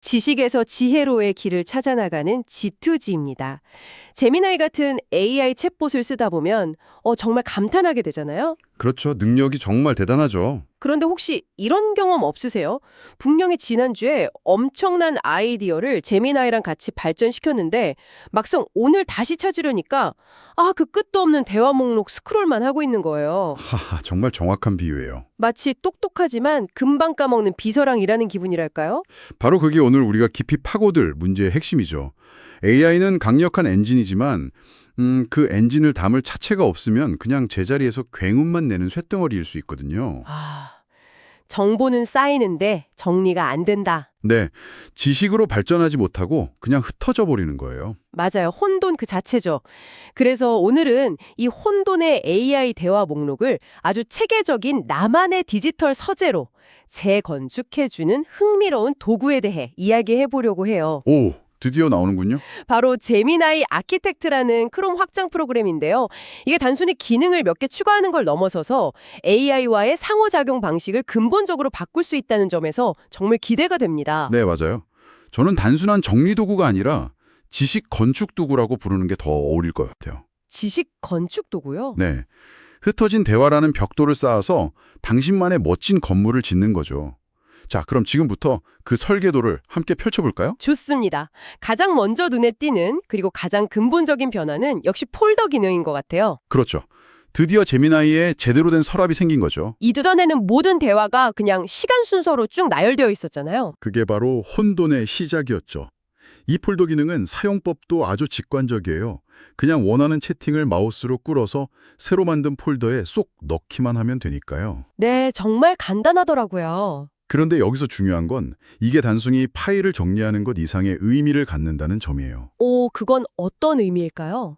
지식에서 지혜로의 길을 찾아나가는 G2G입니다. 제미나이 같은 AI 챗봇을 쓰다 보면 정말 감탄하게 되잖아요. 그렇죠. 능력이 정말 대단하죠. 그런데 혹시 이런 경험 없으세요? 분명히 지난주에 엄청난 아이디어를 제미나이랑 같이 발전시켰는데 막상 오늘 다시 찾으려니까 그 끝도 없는 대화 목록 스크롤만 하고 있는 거예요. 하하, 정말 정확한 비유예요. 마치 똑똑하지만 금방 까먹는 비서랑이라는 기분이랄까요? 바로 그게 오늘 우리가 깊이 파고들 문제의 핵심이죠. AI는 강력한 엔진이지만 그 엔진을 담을 차체가 없으면 그냥 제자리에서 굉음만 내는 쇳덩어리일 수 있거든요. 정보는 쌓이는데 정리가 안 된다. 네, 지식으로 발전하지 못하고 그냥 흩어져 버리는 거예요. 맞아요. 혼돈 그 자체죠. 그래서 오늘은 이 혼돈의 AI 대화 목록을 아주 체계적인 나만의 디지털 서재로 재건축해주는 흥미로운 도구에 대해 이야기해 보려고 해요. 오, 드디어 나오는군요. 바로 제미나이 아키텍트라는 크롬 확장 프로그램인데요. 이게 단순히 기능을 몇 개 추가하는 걸 넘어서서 AI와의 상호작용 방식을 근본적으로 바꿀 수 있다는 점에서 정말 기대가 됩니다. 네, 맞아요. 저는 단순한 정리 도구가 아니라 지식 건축 도구라고 부르는 게 더 어울릴 것 같아요. 지식 건축 도구요? 네, 흩어진 대화라는 벽돌을 쌓아서 당신만의 멋진 건물을 짓는 거죠. 자, 그럼 지금부터 그 설계도를 함께 펼쳐볼까요? 좋습니다. 가장 먼저 눈에 띄는 그리고 가장 근본적인 변화는 역시 폴더 기능인 것 같아요. 그렇죠. 드디어 제미나이에 제대로 된 서랍이 생긴 거죠. 이전에는 모든 대화가 그냥 시간 순서로 쭉 나열되어 있었잖아요. 그게 바로 혼돈의 시작이었죠. 이 폴더 기능은 사용법도 아주 직관적이에요. 그냥 원하는 채팅을 마우스로 끌어서 새로 만든 폴더에 쏙 넣기만 하면 되니까요. 네, 정말 간단하더라고요. 그런데 여기서 중요한 건 이게 단순히 파일을 정리하는 것 이상의 의미를 갖는다는 점이에요. 그건 어떤 의미일까요?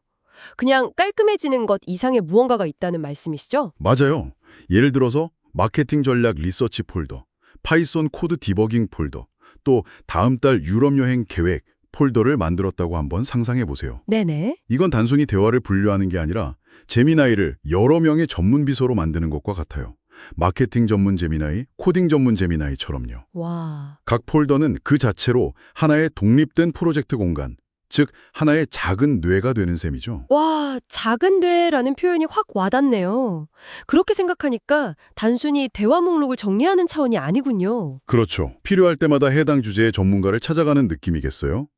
그냥 깔끔해지는 것 이상의 무언가가 있다는 말씀이시죠? 맞아요. 예를 들어서 마케팅 전략 리서치 폴더, 파이썬 코드 디버깅 폴더, 또 다음 달 유럽 여행 계획 폴더를 만들었다고 한번 상상해 보세요. 네네. 이건 단순히 대화를 분류하는 게 아니라 제미나이를 여러 명의 전문 비서로 만드는 것과 같아요. 마케팅 전문 제미나이, 코딩 전문 제미나이처럼요. 와. 각 폴더는 그 자체로 하나의 독립된 프로젝트 공간, 즉 하나의 작은 뇌가 되는 셈이죠. 와, 작은 뇌라는 표현이 확 와닿네요. 그렇게 생각하니까 단순히 대화 목록을 정리하는 차원이 아니군요. 그렇죠. 필요할 때마다 해당 주제의 전문가를 찾아가는 느낌이겠어요?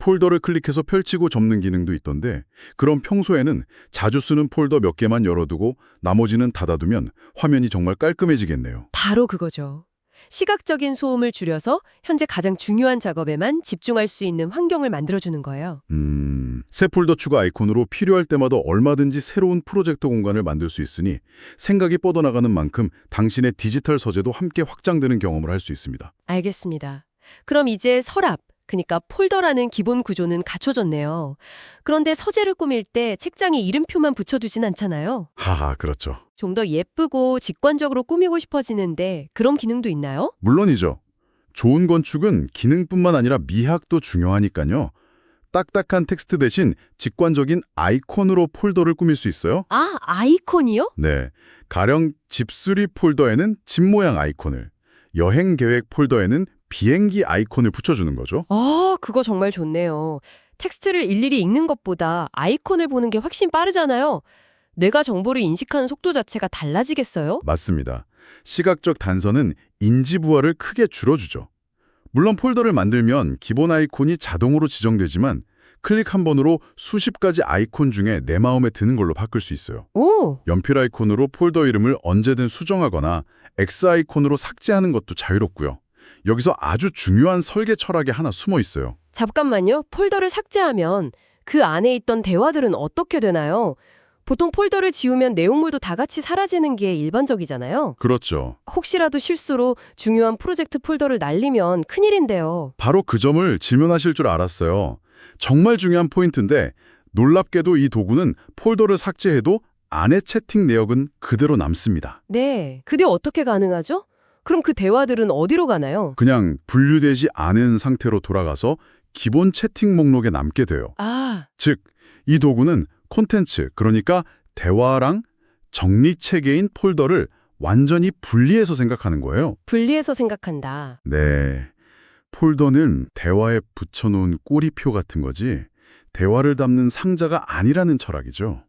폴더를 클릭해서 펼치고 접는 기능도 있던데 그럼 평소에는 자주 쓰는 폴더 몇 개만 열어두고 나머지는 닫아두면 화면이 정말 깔끔해지겠네요. 바로 그거죠. 시각적인 소음을 줄여서 현재 가장 중요한 작업에만 집중할 수 있는 환경을 만들어주는 거예요. 새 폴더 추가 아이콘으로 필요할 때마다 얼마든지 새로운 프로젝트 공간을 만들 수 있으니 생각이 뻗어나가는 만큼 당신의 디지털 서재도 함께 확장되는 경험을 할 수 있습니다. 알겠습니다. 그럼 이제 서랍, 그러니까 폴더라는 기본 구조는 갖춰졌네요. 그런데 서재를 꾸밀 때 책장에 이름표만 붙여두진 않잖아요. 하하, 그렇죠. 좀 더 예쁘고 직관적으로 꾸미고 싶어지는데 그런 기능도 있나요? 물론이죠. 좋은 건축은 기능뿐만 아니라 미학도 중요하니까요. 딱딱한 텍스트 대신 직관적인 아이콘으로 폴더를 꾸밀 수 있어요. 아이콘이요? 네, 가령 집수리 폴더에는 집 모양 아이콘을, 여행 계획 폴더에는 비행기 아이콘을 붙여주는 거죠. 그거 정말 좋네요. 텍스트를 일일이 읽는 것보다 아이콘을 보는 게 훨씬 빠르잖아요. 뇌가 정보를 인식하는 속도 자체가 달라지겠어요? 맞습니다. 시각적 단서는 인지 부하를 크게 줄여주죠. 물론 폴더를 만들면 기본 아이콘이 자동으로 지정되지만 클릭 한 번으로 수십 가지 아이콘 중에 내 마음에 드는 걸로 바꿀 수 있어요. 오! 연필 아이콘으로 폴더 이름을 언제든 수정하거나 X 아이콘으로 삭제하는 것도 자유롭고요. 여기서 아주 중요한 설계 철학이 하나 숨어 있어요. 잠깐만요. 폴더를 삭제하면 그 안에 있던 대화들은 어떻게 되나요? 보통 폴더를 지우면 내용물도 다 같이 사라지는 게 일반적이잖아요. 그렇죠. 혹시라도 실수로 중요한 프로젝트 폴더를 날리면 큰일인데요. 바로 그 점을 질문하실 줄 알았어요. 정말 중요한 포인트인데 놀랍게도 이 도구는 폴더를 삭제해도 안에 채팅 내역은 그대로 남습니다. 네. 그게 어떻게 가능하죠? 그럼 그 대화들은 어디로 가나요? 그냥 분류되지 않은 상태로 돌아가서 기본 채팅 목록에 남게 돼요. 즉, 이 도구는 콘텐츠, 그러니까 대화랑 정리체계인 폴더를 완전히 분리해서 생각하는 거예요. 분리해서 생각한다. 네. 폴더는 대화에 붙여놓은 꼬리표 같은 거지 대화를 담는 상자가 아니라는 철학이죠.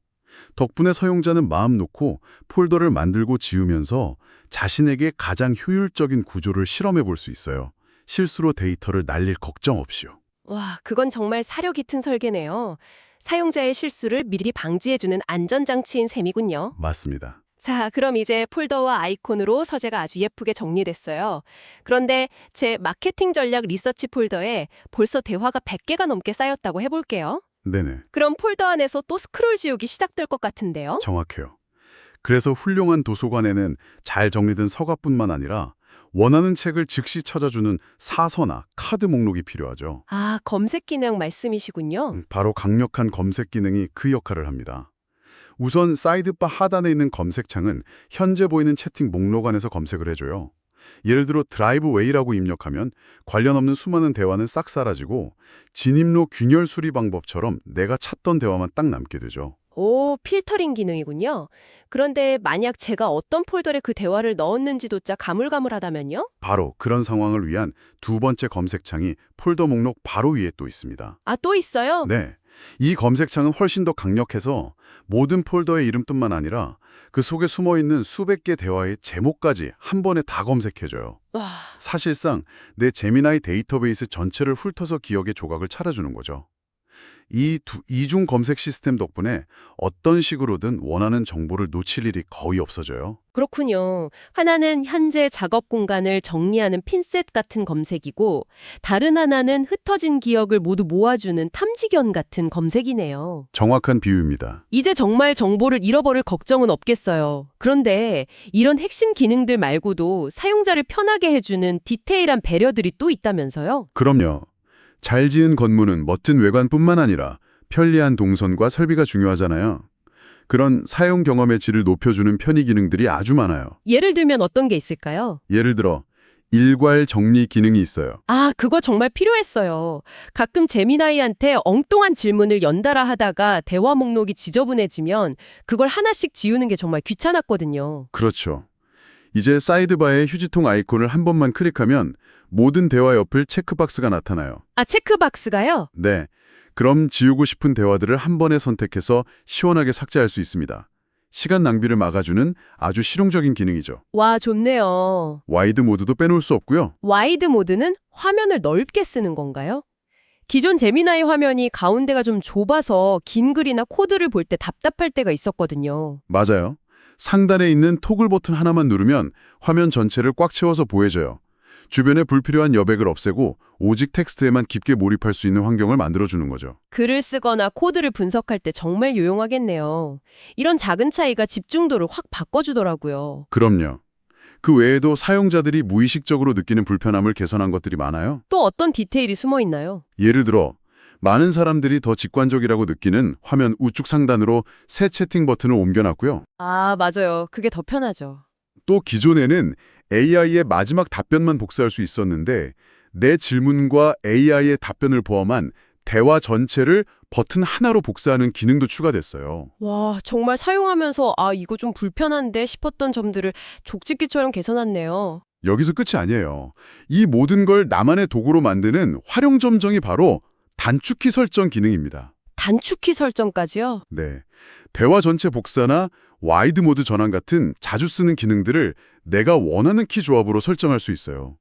덕분에 사용자는 마음 놓고 폴더를 만들고 지우면서 자신에게 가장 효율적인 구조를 실험해 볼 수 있어요. 실수로 데이터를 날릴 걱정 없이요. 와, 그건 정말 사려 깊은 설계네요. 사용자의 실수를 미리 방지해주는 안전장치인 셈이군요. 맞습니다. 자, 그럼 이제 폴더와 아이콘으로 서재가 아주 예쁘게 정리됐어요. 그런데 제 마케팅 전략 리서치 폴더에 벌써 대화가 100개가 넘게 쌓였다고 해볼게요. 네네, 그럼 폴더 안에서 또 스크롤 지우기 시작될 것 같은데요? 정확해요. 그래서 훌륭한 도서관에는 잘 정리된 서가뿐만 아니라 원하는 책을 즉시 찾아주는 사서나 카드 목록이 필요하죠. 아, 검색 기능 말씀이시군요. 바로 강력한 검색 기능이 그 역할을 합니다. 우선 사이드바 하단에 있는 검색창은 현재 보이는 채팅 목록 안에서 검색을 해줘요. 예를 들어 드라이브 웨이라고 입력하면 관련 없는 수많은 대화는 싹 사라지고 진입로 균열 수리 방법처럼 내가 찾던 대화만 딱 남게 되죠. 오, 필터링 기능이군요. 그런데 만약 제가 어떤 폴더에 그 대화를 넣었는지도짜 가물가물하다면요? 바로 그런 상황을 위한 두 번째 검색창이 폴더 목록 바로 위에 또 있습니다. 아, 또 있어요? 네, 이 검색창은 훨씬 더 강력해서 모든 폴더의 이름뿐만 아니라 그 속에 숨어있는 수백 개 대화의 제목까지 한 번에 다 검색해줘요. 와, 사실상 내 제미나이 데이터베이스 전체를 훑어서 기억의 조각을 찾아주는 거죠. 이 이중 검색 시스템 덕분에 어떤 식으로든 원하는 정보를 놓칠 일이 거의 없어져요. 그렇군요. 하나는 현재 작업 공간을 정리하는 핀셋 같은 검색이고, 다른 하나는 흩어진 기억을 모두 모아주는 탐지견 같은 검색이네요. 정확한 비유입니다. 이제 정말 정보를 잃어버릴 걱정은 없겠어요. 그런데 이런 핵심 기능들 말고도 사용자를 편하게 해주는 디테일한 배려들이 또 있다면서요? 그럼요. 잘 지은 건물은 멋진 외관뿐만 아니라 편리한 동선과 설비가 중요하잖아요. 그런 사용 경험의 질을 높여주는 편의 기능들이 아주 많아요. 예를 들면 어떤 게 있을까요? 예를 들어 일괄 정리 기능이 있어요. 아, 그거 정말 필요했어요. 가끔 제미나이한테 엉뚱한 질문을 연달아 하다가 대화 목록이 지저분해지면 그걸 하나씩 지우는 게 정말 귀찮았거든요. 그렇죠. 이제 사이드바의 휴지통 아이콘을 한 번만 클릭하면 모든 대화 옆을 체크박스가 나타나요. 아, 체크박스가요? 네, 그럼 지우고 싶은 대화들을 한 번에 선택해서 시원하게 삭제할 수 있습니다. 시간 낭비를 막아주는 아주 실용적인 기능이죠. 와, 좋네요. 와이드 모드도 빼놓을 수 없고요. 와이드 모드는 화면을 넓게 쓰는 건가요? 기존 제미나이 화면이 가운데가 좀 좁아서 긴 글이나 코드를 볼 때 답답할 때가 있었거든요. 맞아요. 상단에 있는 토글 버튼 하나만 누르면 화면 전체를 꽉 채워서 보여져요. 주변에 불필요한 여백을 없애고 오직 텍스트에만 깊게 몰입할 수 있는 환경을 만들어주는 거죠. 글을 쓰거나 코드를 분석할 때 정말 유용하겠네요. 이런 작은 차이가 집중도를 확 바꿔주더라고요. 그럼요. 그 외에도 사용자들이 무의식적으로 느끼는 불편함을 개선한 것들이 많아요. 또 어떤 디테일이 숨어 있나요? 예를 들어 많은 사람들이 더 직관적이라고 느끼는 화면 우측 상단으로 새 채팅 버튼을 옮겨놨고요. 아, 맞아요. 그게 더 편하죠. 또 기존에는 AI의 마지막 답변만 복사할 수 있었는데 내 질문과 AI의 답변을 포함한 대화 전체를 버튼 하나로 복사하는 기능도 추가됐어요. 와, 정말 사용하면서 아, 이거 좀 불편한데 싶었던 점들을 족집기처럼 개선했네요. 여기서 끝이 아니에요. 이 모든 걸 나만의 도구로 만드는 활용 점정이 바로 단축키 설정 기능입니다. 단축키 설정까지요? 네, 대화 전체 복사나 와이드 모드 전환 같은 자주 쓰는 기능들을 내가 원하는 키 조합으로 설정할 수 있어요.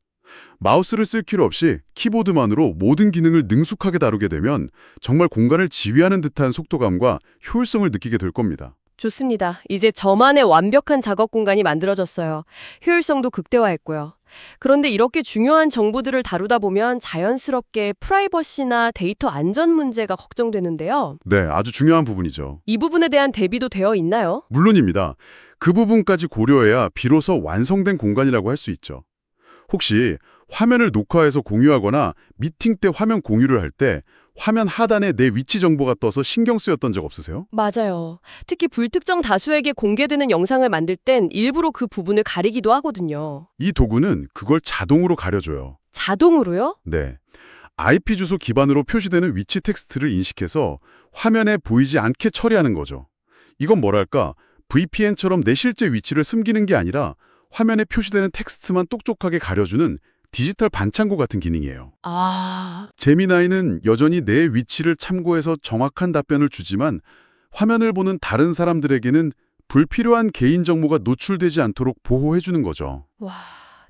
마우스를 쓸 필요 없이 키보드만으로 모든 기능을 능숙하게 다루게 되면 정말 공간을 지휘하는 듯한 속도감과 효율성을 느끼게 될 겁니다. 좋습니다. 이제 저만의 완벽한 작업 공간이 만들어졌어요. 효율성도 극대화했고요. 그런데 이렇게 중요한 정보들을 다루다 보면 자연스럽게 프라이버시나 데이터 안전 문제가 걱정되는데요. 네, 아주 중요한 부분이죠. 이 부분에 대한 대비도 되어 있나요? 물론입니다. 그 부분까지 고려해야 비로소 완성된 공간이라고 할 수 있죠. 혹시 화면을 녹화해서 공유하거나 미팅 때 화면 공유를 할 때 화면 하단에 내 위치 정보가 떠서 신경 쓰였던 적 없으세요? 맞아요. 특히 불특정 다수에게 공개되는 영상을 만들 땐 일부러 그 부분을 가리기도 하거든요. 이 도구는 그걸 자동으로 가려줘요. 자동으로요? 네. IP 주소 기반으로 표시되는 위치 텍스트를 인식해서 화면에 보이지 않게 처리하는 거죠. 이건 뭐랄까, VPN처럼 내 실제 위치를 숨기는 게 아니라 화면에 표시되는 텍스트만 똑똑하게 가려주는 디지털 반창고 같은 기능이에요. 아, 제미나이는 여전히 내 위치를 참고해서 정확한 답변을 주지만 화면을 보는 다른 사람들에게는 불필요한 개인정보가 노출되지 않도록 보호해주는 거죠. 와,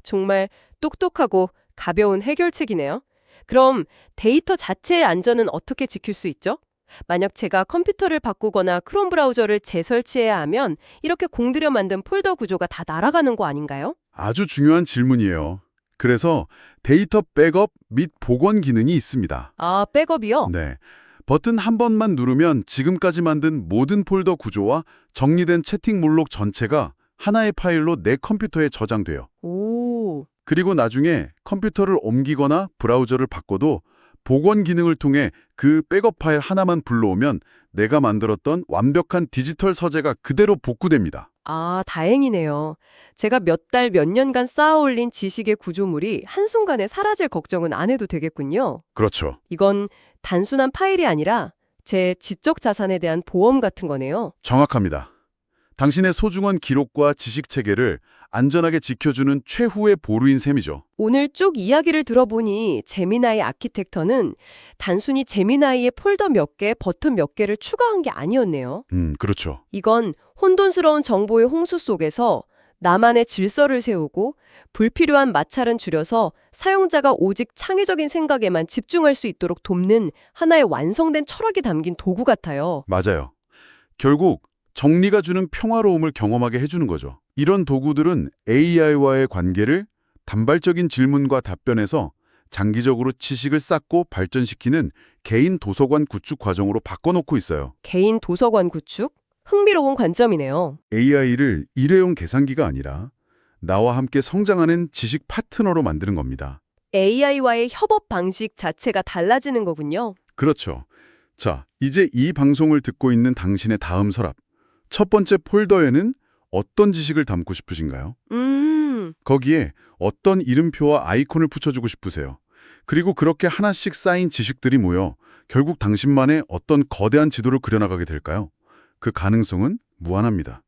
정말 똑똑하고 가벼운 해결책이네요. 그럼 데이터 자체의 안전은 어떻게 지킬 수 있죠? 만약 제가 컴퓨터를 바꾸거나 크롬 브라우저를 재설치해야 하면 이렇게 공들여 만든 폴더 구조가 다 날아가는 거 아닌가요? 아주 중요한 질문이에요. 그래서 데이터 백업 및 복원 기능이 있습니다. 아, 백업이요? 네. 버튼 한 번만 누르면 지금까지 만든 모든 폴더 구조와 정리된 채팅 목록 전체가 하나의 파일로 내 컴퓨터에 저장돼요. 오, 그리고 나중에 컴퓨터를 옮기거나 브라우저를 바꿔도 복원 기능을 통해 그 백업 파일 하나만 불러오면 내가 만들었던 완벽한 디지털 서재가 그대로 복구됩니다. 아, 다행이네요. 제가 몇 달, 몇 년간 쌓아올린 지식의 구조물이 한순간에 사라질 걱정은 안 해도 되겠군요. 그렇죠. 이건 단순한 파일이 아니라 제 지적 자산에 대한 보험 같은 거네요. 정확합니다. 당신의 소중한 기록과 지식 체계를 안전하게 지켜주는 최후의 보루인 셈이죠. 오늘 쭉 이야기를 들어보니 제미나이 아키텍처는 단순히 제미나이의 폴더 몇 개, 버튼 몇 개를 추가한 게 아니었네요. 그렇죠. 이건 혼돈스러운 정보의 홍수 속에서 나만의 질서를 세우고 불필요한 마찰은 줄여서 사용자가 오직 창의적인 생각에만 집중할 수 있도록 돕는 하나의 완성된 철학이 담긴 도구 같아요. 맞아요. 결국 정리가 주는 평화로움을 경험하게 해주는 거죠. 이런 도구들은 AI와의 관계를 단발적인 질문과 답변에서 장기적으로 지식을 쌓고 발전시키는 개인 도서관 구축 과정으로 바꿔놓고 있어요. 개인 도서관 구축? 흥미로운 관점이네요. AI를 일회용 계산기가 아니라 나와 함께 성장하는 지식 파트너로 만드는 겁니다. AI와의 협업 방식 자체가 달라지는 거군요. 그렇죠. 자, 이제 이 방송을 듣고 있는 당신의 다음 서랍. 첫 번째 폴더에는 어떤 지식을 담고 싶으신가요? 거기에 어떤 이름표와 아이콘을 붙여주고 싶으세요? 그리고 그렇게 하나씩 쌓인 지식들이 모여 결국 당신만의 어떤 거대한 지도를 그려나가게 될까요? 그 가능성은 무한합니다.